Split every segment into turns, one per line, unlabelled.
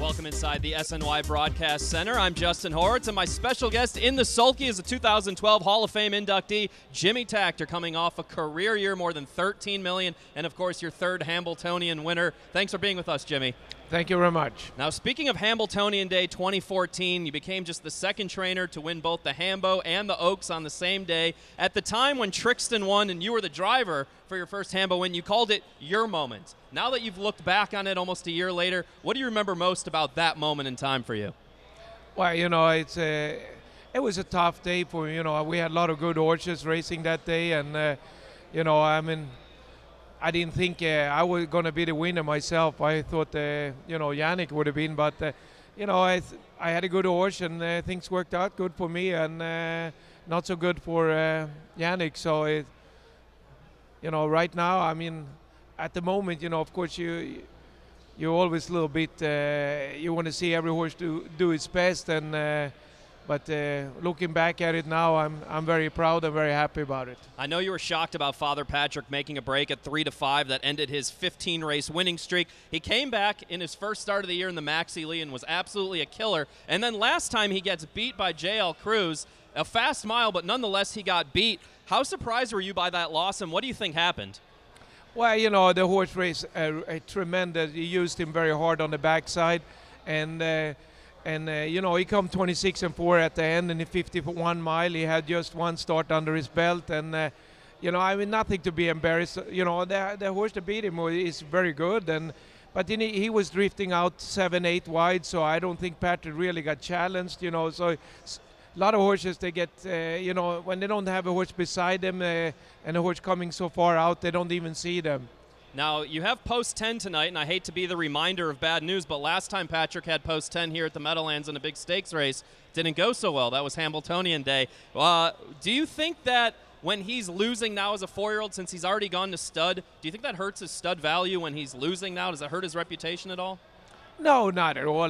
Welcome inside the SNY Broadcast Center. I'm Justin Horowitz, and my special guest in the Sulky is the 2012 Hall of Fame inductee, Jimmy Takter, coming off a career year, more than $13 million, and of course your third Hambletonian winner. Thanks for being with us, Jimmy.
Thank you very much.
Now, speaking of Hambletonian Day 2014, you became just the second trainer to win both the Hambo and the Oaks on the same day. At the time when Trixton won and you were the driver for your first Hambo win, you called it your moment. Now that you've looked back on it almost a year later, what do you remember most about that moment in time for you?
Well, it was a tough day for, we had a lot of good horses racing that day, and, I didn't think I was going to be the winner myself. I thought, Yannick would have been, but, I had a good horse, and things worked out good for me, and not so good for Yannick. So, right now, at the moment, of course, you're always a little bit, you want to see every horse do its best, and but looking back at it now, I'm very proud and very happy about it.
I know you were shocked about Father Patrick making a break at 3-5 that ended his 15-race winning streak. He came back in his first start of the year in the Maxi Lee and was absolutely a killer. And then last time he gets beat by J.L. Cruz, a fast mile, but nonetheless he got beat. How surprised were you by that loss, and what do you think happened?
Well, the horse race tremendous. He used him very hard on the backside, and he come 26-4 at the end in the 51 mile. He had just one start under his belt, and nothing to be embarrassed. The horse that beat him is very good, but he was drifting out 7-8 wide, so I don't think Patrick really got challenged. So a lot of horses, they get, when they don't have a horse beside them and a horse coming so far out, they don't even see them.
Now, you have post 10 tonight, and I hate to be the reminder of bad news, but last time Patrick had post 10 here at the Meadowlands in a big stakes race, didn't go so well. That was Hambletonian Day. Do you think that when he's losing now as a 4-year-old, since he's already gone to stud, do you think that hurts his stud value when he's losing now? Does it hurt his reputation at all?
No, not at all.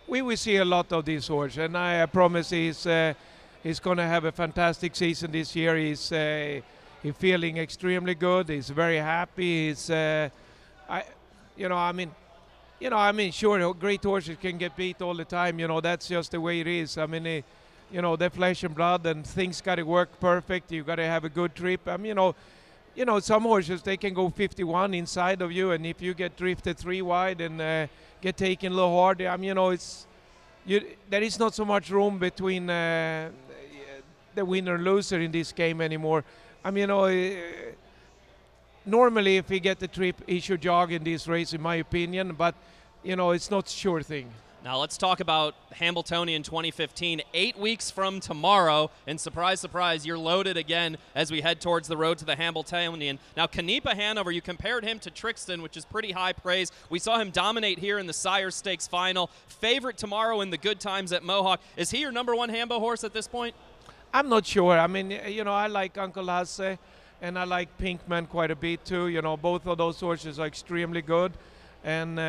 We will see a lot of these horses, and I promise he's going to have a fantastic season this year. He's feeling extremely good. He's very happy. Sure, great horses can get beat all the time. That's just the way it is. They're flesh and blood, and things got to work perfect. You got to have a good trip. Some horses, they can go 51 inside of you, and if you get drifted 3 wide and get taken a little hard, there is not so much room between the winner and loser in this game anymore. Normally if he get the trip, he should jog in this race, in my opinion, but, it's not a sure thing.
Now let's talk about Hambletonian 2015, 8 weeks from tomorrow, and surprise, surprise, you're loaded again as we head towards the road to the Hambletonian. Now, Canepa Hanover, you compared him to Trixton, which is pretty high praise. We saw him dominate here in the Sire Stakes final. Favorite tomorrow in the good times at Mohawk. Is he your number 1 Hambo horse at this point?
I'm not sure. I like Uncle Hasse, and I like Pinkman quite a bit too. Both of those horses are extremely good. And,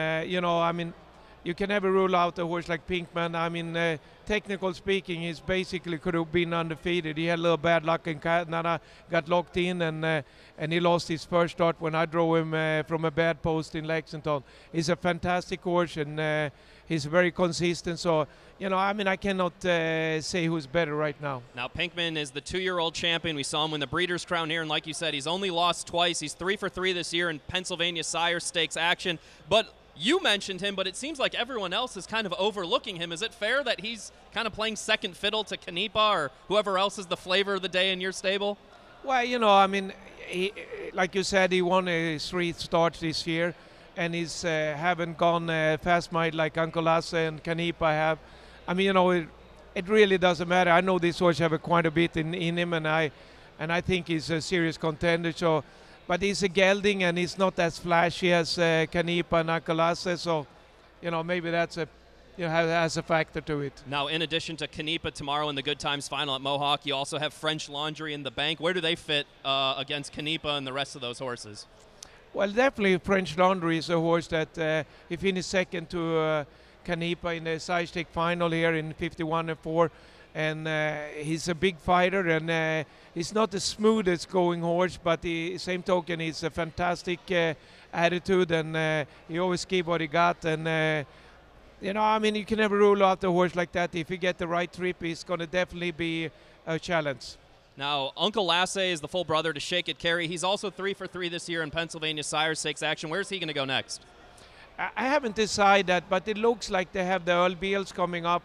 you can never rule out a horse like Pinkman. Technical speaking, he's basically could have been undefeated. He had a little bad luck in Canada, got locked in, and he lost his first start when I drove him from a bad post in Lexington. He's a fantastic horse, and he's very consistent. So, I cannot say who's better right now.
Now, Pinkman is the 2-year-old champion. We saw him win the Breeders' Crown here, and like you said, he's only lost twice. He's 3 for 3 this year in Pennsylvania Sire Stakes action. But you mentioned him, but it seems like everyone else is kind of overlooking him. Is it fair that he's kind of playing second fiddle to Canepa or whoever else is the flavor of the day in your stable?
Well, he, like you said, he won 3 starts this year, and he's haven't gone fast mile like Uncle Hasse and Canepa have. It really doesn't matter. I know this horse have quite a bit in him, and I think he's a serious contender. So. But he's a gelding, and he's not as flashy as Canepa and Uncle Hasse, so maybe that's has a factor to it.
Now, in addition to Canepa tomorrow in the Good Times final at Mohawk, you also have French Laundry in the bank. Where do they fit against Canepa and the rest of those horses?
Well, definitely French Laundry is a horse that he finished second to Canepa in the side stake final here in 51-4. And he's a big fighter, and he's not the smoothest going horse, but the same token, he's a fantastic attitude, and he always gave what he got. And you know, I mean, you can never rule out the horse like that. If he get the right trip, he's going to definitely be a challenge.
Now, Uncle Lasse is the full brother to Shake It Carry. He's also 3 for 3 this year in Pennsylvania Sire Stakes action. Where's he going to go next?
I haven't decided that, but it looks like they have the Earl Beals coming up,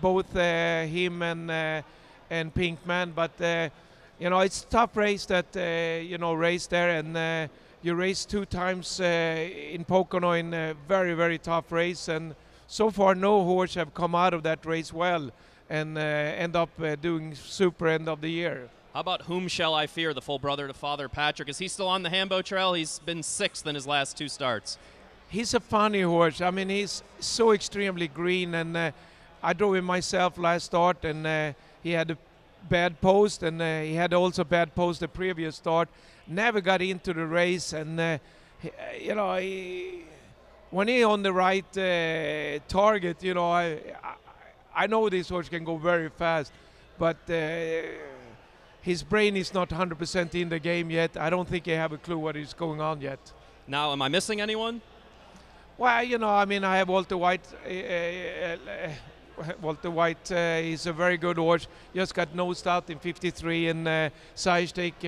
both him and Pinkman. But you know, it's a tough race that you know, race there, and you race 2 times in Pocono in a very, very tough race, and so far no horse have come out of that race well and end up doing super end of the year.
How about Whom Shall I Fear, the full brother to Father Patrick? Is he still on the Hambo Trail? He's been 6th in his last 2 starts.
He's a funny horse. I mean, he's so extremely green, and I drove him myself last start, and he had a bad post, and he had also bad post the previous start. Never got into the race, and you know, when he on the right target, you know, I know this horse can go very fast, but his brain is not 100% in the game yet. I don't think he have a clue what is going on yet.
Now, am I missing anyone?
Well, you know, I mean, I have Walter White. Walter White is a very good horse. Just got nosed out in 53 and Sire Stake,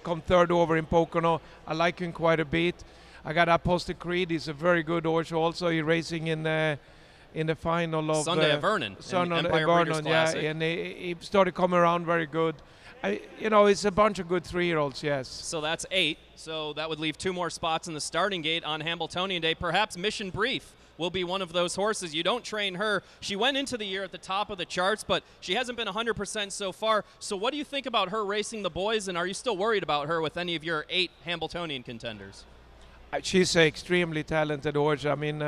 come 3rd over in Pocono. I like him quite a bit. I got Apostle Creed. He's a very good horse also. He's racing in the final of
Sunday at Vernon.
Sunday
Empire
at
Breeders'
Vernon, yeah,
Classic.
and he started coming around very good. You know, it's a bunch of good 3-year-olds, yes.
So that's 8. So that would leave 2 more spots in the starting gate on Hambletonian Day. Perhaps Mission Brief will be one of those horses. You don't train her. She went into the year at the top of the charts, but she hasn't been 100% so far. So what do you think about her racing the boys, and are you still worried about her with any of your 8 Hambletonian contenders?
She's an extremely talented horse. I mean,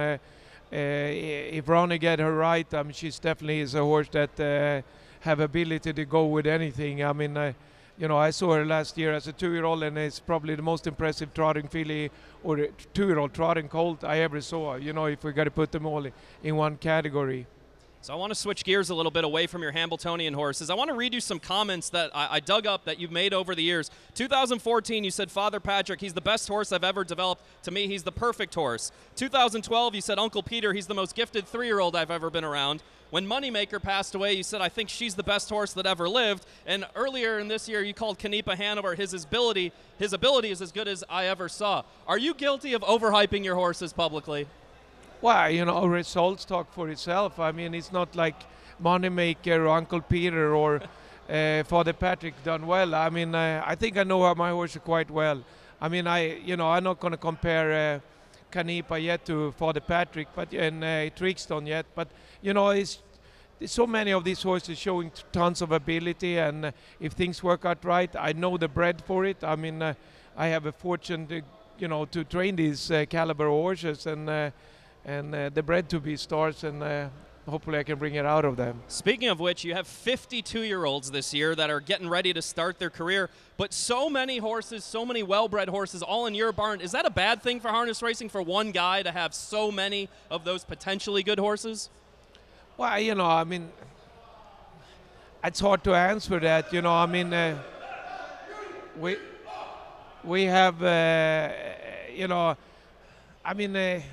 if Ronnie get her right, I mean, she's definitely is a horse that have ability to go with anything. I mean, you know, I saw her last year as a 2-year-old, and it's probably the most impressive trotting filly or 2-year-old trotting colt I ever saw. You know, if we got to put them all in one category.
So I want to switch gears a little bit away from your Hambletonian horses. I want to read you some comments that I dug up that you've made over the years. 2014, you said, Father Patrick, he's the best horse I've ever developed. To me, he's the perfect horse. 2012, you said, Uncle Peter, he's the most gifted 3-year-old I've ever been around. When Moneymaker passed away, you said, I think she's the best horse that ever lived. And earlier in this year, you called Canepa Hanover, his ability is as good as I ever saw. Are you guilty of overhyping your horses publicly?
Well, you know, results talk for itself. I mean, it's not like Moneymaker or Uncle Peter or Father Patrick done well. I mean, I think I know my horse quite well. I mean, I'm not going to compare Canepa yet to Father Patrick, and Trixton yet. But you know, there's so many of these horses showing tons of ability, and if things work out right, I know the bred for it. I mean, I have a fortune to train these caliber horses, and the bred to be stars, and hopefully I can bring it out of them.
Speaking of which, you have 52-year-olds this year that are getting ready to start their career, but so many horses, so many well-bred horses all in your barn. Is that a bad thing for harness racing, for one guy to have so many of those potentially good horses?
Well, you know, I mean, it's hard to answer that. You know, I mean, we have, you know, I mean,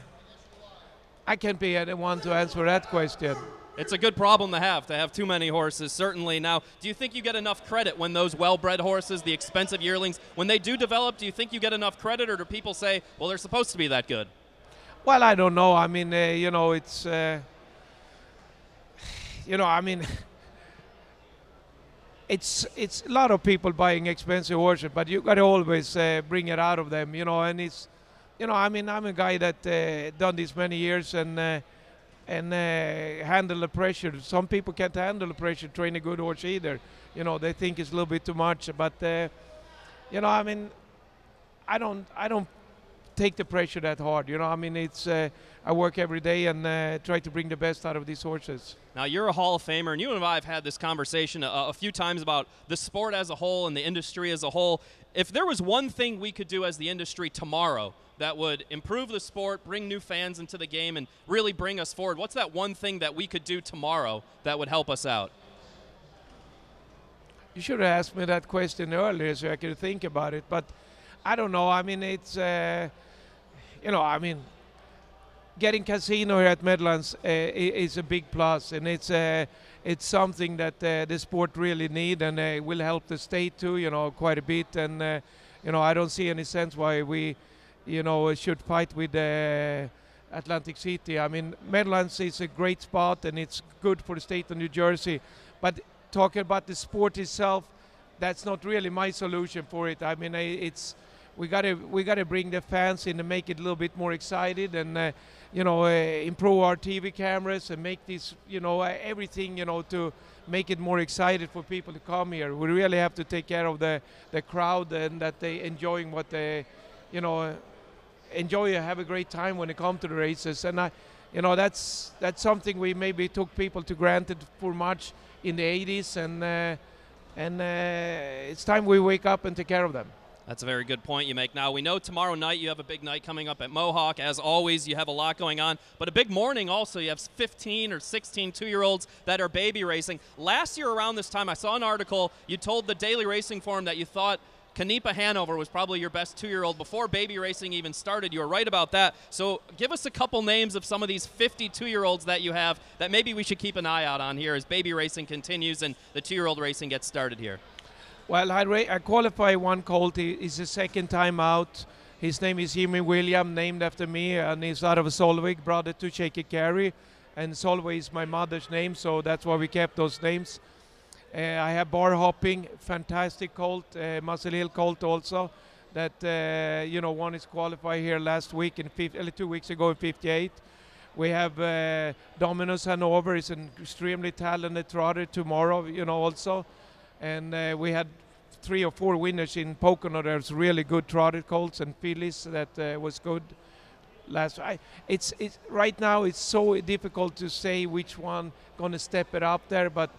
I can't be the one to answer that question.
It's a good problem to have too many horses, certainly. Now, do you think you get enough credit when those well-bred horses, the expensive yearlings, when they do develop, do you think you get enough credit, or do people say, well, they're supposed to be that good?
Well, I don't know. I mean, you know, it's, you know, I mean, it's a lot of people buying expensive horses, but you got to always bring it out of them, you know, and it's, you know, I mean, I'm a guy that done this many years and handle the pressure. Some people can't handle the pressure, train a good horse either. You know, they think it's a little bit too much. But, you know, I mean, I don't take the pressure that hard. You know, I mean, it's I work every day and try to bring the best out of these horses.
Now, you're a Hall of Famer, and you and I have had this conversation a few times about the sport as a whole and the industry as a whole. If there was one thing we could do as the industry tomorrow that would improve the sport, bring new fans into the game, and really bring us forward, what's that one thing that we could do tomorrow that would help us out?
You should have asked me that question earlier so I could think about it. But I don't know. I mean, it's you know, I mean, getting casino here at Meadowlands is a big plus, and it's something that the sport really need, and will help the state too, you know, quite a bit. And you know, I don't see any sense why we, you know, should fight with Atlantic City. I mean, Meadowlands is a great spot, and it's good for the state of New Jersey. But talking about the sport itself, that's not really my solution for it. I mean, it's we gotta bring the fans in and make it a little bit more excited, and you know, improve our TV cameras and make this, you know, everything, you know, to make it more excited for people to come here. We really have to take care of the crowd, and that they enjoying what they, you know, enjoy, have a great time when they come to the races. And you know, that's something we maybe took people to granted for much in the 80s, and it's time we wake up and take care of them.
That's a very good point you make. Now, we know tomorrow night you have a big night coming up at Mohawk. As always, you have a lot going on. But a big morning also. You have 15 or 16 two-year-olds that are baby racing. Last year around this time, I saw an article. You told the Daily Racing Forum that you thought Kanipa Hanover was probably your best two-year-old before baby racing even started. You were right about that. So give us a couple names of some of these 52-year-olds that you have that maybe we should keep an eye out on here as baby racing continues and the two-year-old racing gets started here.
Well, I qualify one colt. He's the second time out. His name is Jimmy William, named after me, and he's out of Solvik, brother to Shaky Carey. And Solvik is my mother's name, so that's why we kept those names. I have Bar Hopping, fantastic colt, Muscle Hill colt also, that you know, won his qualify here last week, 2 weeks ago in 58. We have Dominus Hanover, is an extremely talented trotter tomorrow, you know, also. And we had 3 or 4 winners in Pocono. There's really good trotted colts and fillies that was good last. It's right now it's so difficult to say which one gonna step it up there, but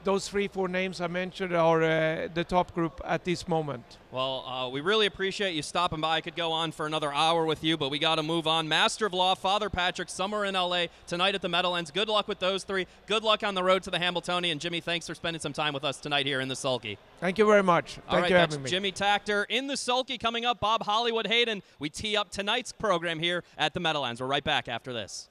those 3-4 names I mentioned are the top group at this moment.
Well, we really appreciate you stopping by. I could go on for another hour with you, but we got to move on. Master of Law, Father Patrick, somewhere in L.A. tonight at the Meadowlands. Good luck with those 3. Good luck on the road to the Hambletonian. Jimmy, thanks for spending some time with us tonight here in the Sulky.
Thank you very much. Thank you for having me.
Jimmy Takter in the Sulky. Coming up, Bob Hollywood Hayden. We tee up tonight's program here at the Meadowlands. We're right back after this.